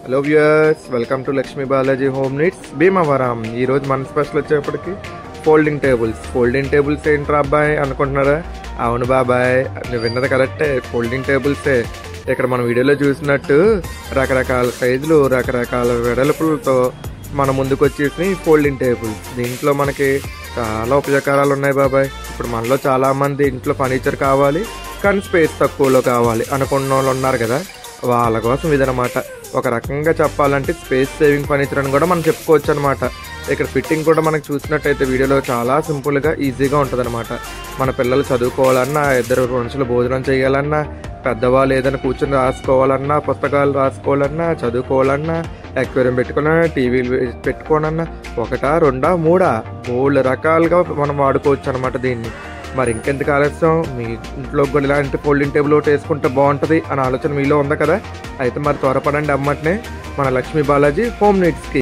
Hello viewers, welcome to Lakshmi Balaji home needs Bhimavaram. ఈరోజు మన special వచ్చేప్పటికి ఫోల్డింగ్ టేబుల్స్ ఏంట్రా అబ్బాయి అనుకుంటున్నారా? అవును బాబాయ్, నువ్వు విన్నది కరెక్టే, ఫోల్డింగ్ టేబుల్సే. ఇక్కడ మన వీడియోలో చూసినట్టు రకరకాల సైజులు, రకరకాల వెడల్పులతో మన ముందుకు వచ్చేసి ఫోల్డింగ్ టేబుల్స్. దీంట్లో మనకి చాలా ఉపయోగకరాలు ఉన్నాయి బాబాయ్. ఇప్పుడు మనలో చాలా మంది ఇంట్లో ఫర్నిచర్ కావాలి కానీ స్పేస్ తక్కువలో కావాలి అనుకున్న వాళ్ళు ఉన్నారు కదా, వాళ్ళ కోసం ఇదనమాట. ఒక రకంగా చెప్పాలంటే స్పేస్ సేవింగ్ ఫర్నిచర్ అని కూడా మనం చెప్పుకోవచ్చు అనమాట. ఇక్కడ ఫిట్టింగ్ కూడా మనకు చూసినట్టయితే వీడియోలో చాలా సింపుల్గా ఈజీగా ఉంటుంది అనమాట. మన పిల్లలు చదువుకోవాలన్నా, ఇద్దరు మనుషులు భోజనం చేయాలన్నా, పెద్దవాళ్ళు ఏదైనా కూర్చొని రాసుకోవాలన్నా, పుస్తకాలు రాసుకోవాలన్నా, చదువుకోవాలన్నా, ఎక్వేరియం పెట్టుకోవాలన్నా, టీవీలు పెట్టుకోవాలన్నా, ఒకటా రెండా మూడా 3 రకాలుగా మనం వాడుకోవచ్చు అనమాట దీన్ని. మరి ఇంకెందుకు ఆలస్యం, మీ ఇంట్లో కూడా ఇలాంటి ఫోల్డింగ్ టేబుల్ ఒకటి వేసుకుంటే బాగుంటుంది అనే ఆలోచన మీలో ఉంది కదా. అయితే మరి త్వరపడండి అమ్మటనే మన లక్ష్మీ బాలాజీ హోమ్ నీడ్స్కి.